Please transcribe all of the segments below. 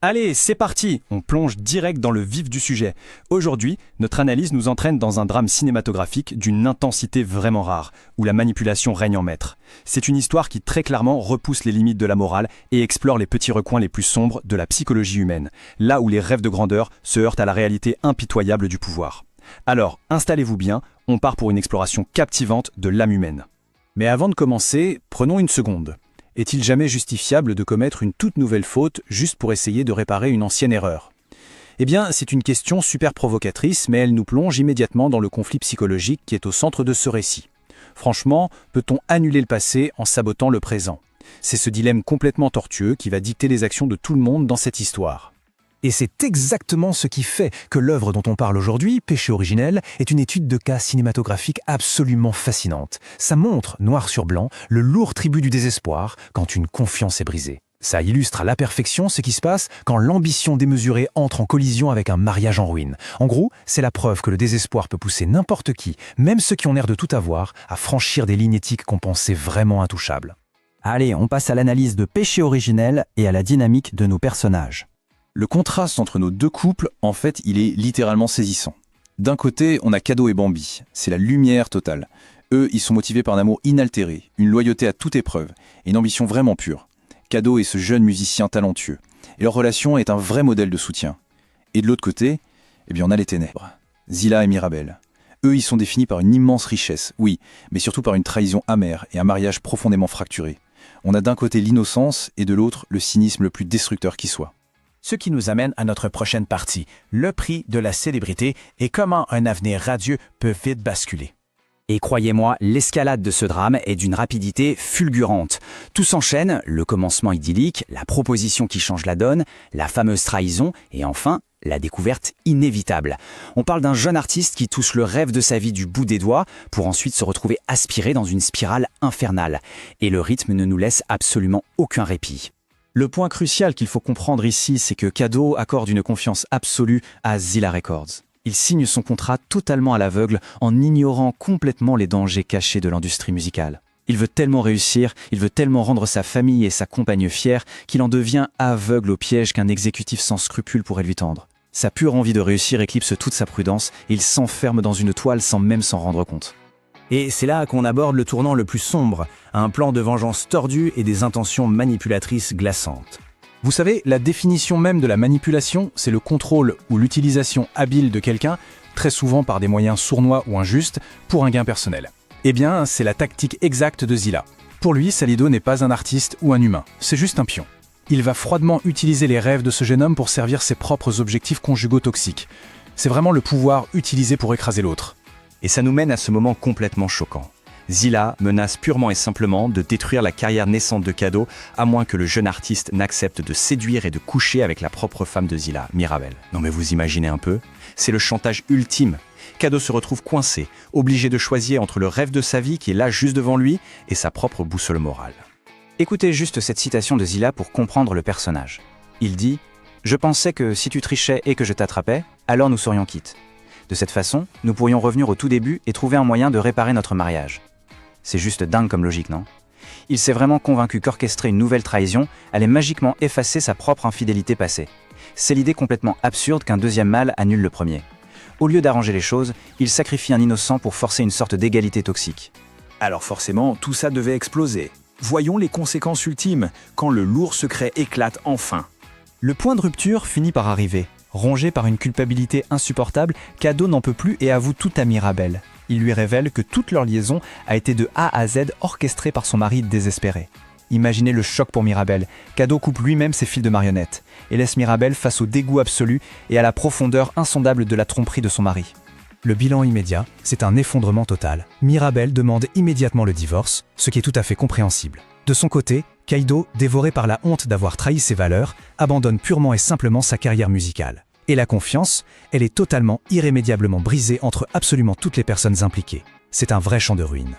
Allez, c'est parti! On plonge direct dans le vif du sujet. Aujourd'hui, notre analyse nous entraîne dans un drame cinématographique d'une intensité vraiment rare, où la manipulation règne en maître. C'est une histoire qui très clairement repousse les limites de la morale et explore les petits recoins les plus sombres de la psychologie humaine, là où les rêves de grandeur se heurtent à la réalité impitoyable du pouvoir. Alors, installez-vous bien, on part pour une exploration captivante de l'âme humaine. Mais avant de commencer, prenons une seconde. Est-il jamais justifiable de commettre une toute nouvelle faute juste pour essayer de réparer une ancienne erreur? Eh bien, c'est une question super provocatrice, mais elle nous plonge immédiatement dans le conflit psychologique qui est au centre de ce récit. Franchement, peut-on annuler le passé en sabotant le présent? C'est ce dilemme complètement tortueux qui va dicter les actions de tout le monde dans cette histoire. Et c'est exactement ce qui fait que l'œuvre dont on parle aujourd'hui, Péché originel, est une étude de cas cinématographique absolument fascinante. Ça montre, noir sur blanc, le lourd tribut du désespoir quand une confiance est brisée. Ça illustre à la perfection ce qui se passe quand l'ambition démesurée entre en collision avec un mariage en ruine. En gros, c'est la preuve que le désespoir peut pousser n'importe qui, même ceux qui ont l'air de tout avoir, à franchir des lignes éthiques qu'on pensait vraiment intouchables. Allez, on passe à l'analyse de Péché originel et à la dynamique de nos personnages. Le contraste entre nos deux couples, en fait, il est littéralement saisissant. D'un côté, on a Kado et Bambi, c'est la lumière totale. Eux, ils sont motivés par un amour inaltéré, une loyauté à toute épreuve, et une ambition vraiment pure. Kado est ce jeune musicien talentueux, et leur relation est un vrai modèle de soutien. Et de l'autre côté, eh bien, on a les ténèbres, Zilla et Mirabel. Eux, ils sont définis par une immense richesse, oui, mais surtout par une trahison amère et un mariage profondément fracturé. On a d'un côté l'innocence, et de l'autre, le cynisme le plus destructeur qui soit. Ce qui nous amène à notre prochaine partie, le prix de la célébrité et comment un avenir radieux peut vite basculer. Et croyez-moi, l'escalade de ce drame est d'une rapidité fulgurante. Tout s'enchaîne, le commencement idyllique, la proposition qui change la donne, la fameuse trahison et enfin, la découverte inévitable. On parle d'un jeune artiste qui touche le rêve de sa vie du bout des doigts pour ensuite se retrouver aspiré dans une spirale infernale. Et le rythme ne nous laisse absolument aucun répit. Le point crucial qu'il faut comprendre ici, c'est que Kado accorde une confiance absolue à Zilla Records. Il signe son contrat totalement à l'aveugle en ignorant complètement les dangers cachés de l'industrie musicale. Il veut tellement réussir, il veut tellement rendre sa famille et sa compagne fiers qu'il en devient aveugle au piège qu'un exécutif sans scrupules pourrait lui tendre. Sa pure envie de réussir éclipse toute sa prudence et il s'enferme dans une toile sans même s'en rendre compte. Et c'est là qu'on aborde le tournant le plus sombre, un plan de vengeance tordu et des intentions manipulatrices glaçantes. Vous savez, la définition même de la manipulation, c'est le contrôle ou l'utilisation habile de quelqu'un, très souvent par des moyens sournois ou injustes, pour un gain personnel. Eh bien, c'est la tactique exacte de Zilla. Pour lui, Salido n'est pas un artiste ou un humain, c'est juste un pion. Il va froidement utiliser les rêves de ce jeune homme pour servir ses propres objectifs conjugaux toxiques. C'est vraiment le pouvoir utilisé pour écraser l'autre. Et ça nous mène à ce moment complètement choquant. Zilla menace purement et simplement de détruire la carrière naissante de Kado, à moins que le jeune artiste n'accepte de séduire et de coucher avec la propre femme de Zilla, Mirabel. Non mais vous imaginez un peu? C'est le chantage ultime. Kado se retrouve coincé, obligé de choisir entre le rêve de sa vie qui est là juste devant lui et sa propre boussole morale. Écoutez juste cette citation de Zilla pour comprendre le personnage. Il dit « Je pensais que si tu trichais et que je t'attrapais, alors nous serions quittes. De cette façon, nous pourrions revenir au tout début et trouver un moyen de réparer notre mariage. » C'est juste dingue comme logique, non? Il s'est vraiment convaincu qu'orchestrer une nouvelle trahison allait magiquement effacer sa propre infidélité passée. C'est l'idée complètement absurde qu'un deuxième mâle annule le premier. Au lieu d'arranger les choses, il sacrifie un innocent pour forcer une sorte d'égalité toxique. Alors forcément, tout ça devait exploser. Voyons les conséquences ultimes, quand le lourd secret éclate enfin. Le point de rupture finit par arriver. Rongé par une culpabilité insupportable, Kado n'en peut plus et avoue tout à Mirabel. Il lui révèle que toute leur liaison a été de A à Z orchestrée par son mari désespéré. Imaginez le choc pour Mirabel. Kado coupe lui-même ses fils de marionnettes et laisse Mirabel face au dégoût absolu et à la profondeur insondable de la tromperie de son mari. Le bilan immédiat, c'est un effondrement total. Mirabel demande immédiatement le divorce, ce qui est tout à fait compréhensible. De son côté, Kaido, dévoré par la honte d'avoir trahi ses valeurs, abandonne purement et simplement sa carrière musicale. Et la confiance, elle est totalement, irrémédiablement brisée entre absolument toutes les personnes impliquées. C'est un vrai champ de ruines.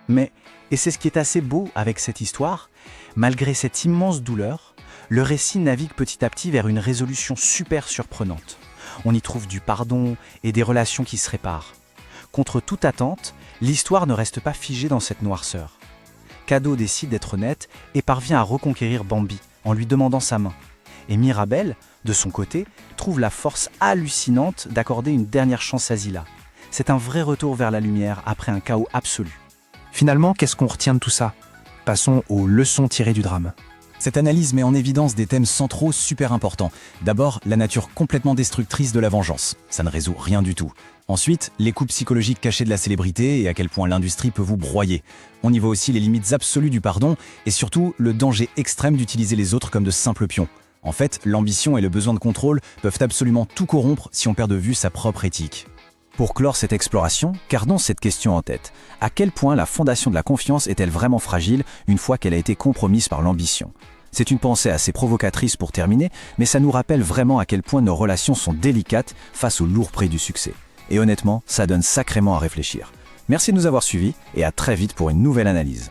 Mais, et c'est ce qui est assez beau avec cette histoire, malgré cette immense douleur, le récit navigue petit à petit vers une résolution super surprenante. On y trouve du pardon et des relations qui se réparent. Contre toute attente, l'histoire ne reste pas figée dans cette noirceur. Kado décide d'être honnête et parvient à reconquérir Bambi en lui demandant sa main. Et Mirabel, de son côté, trouve la force hallucinante d'accorder une dernière chance à Zila. C'est un vrai retour vers la lumière après un chaos absolu. Finalement, qu'est-ce qu'on retient de tout ça? Passons aux leçons tirées du drame. Cette analyse met en évidence des thèmes centraux super importants. D'abord, la nature complètement destructrice de la vengeance. Ça ne résout rien du tout. Ensuite, les coups psychologiques cachés de la célébrité et à quel point l'industrie peut vous broyer. On y voit aussi les limites absolues du pardon et surtout le danger extrême d'utiliser les autres comme de simples pions. En fait, l'ambition et le besoin de contrôle peuvent absolument tout corrompre si on perd de vue sa propre éthique. Pour clore cette exploration, gardons cette question en tête. À quel point la fondation de la confiance est-elle vraiment fragile une fois qu'elle a été compromise par l'ambition? C'est une pensée assez provocatrice pour terminer, mais ça nous rappelle vraiment à quel point nos relations sont délicates face au lourd prix du succès. Et honnêtement, ça donne sacrément à réfléchir. Merci de nous avoir suivis et à très vite pour une nouvelle analyse.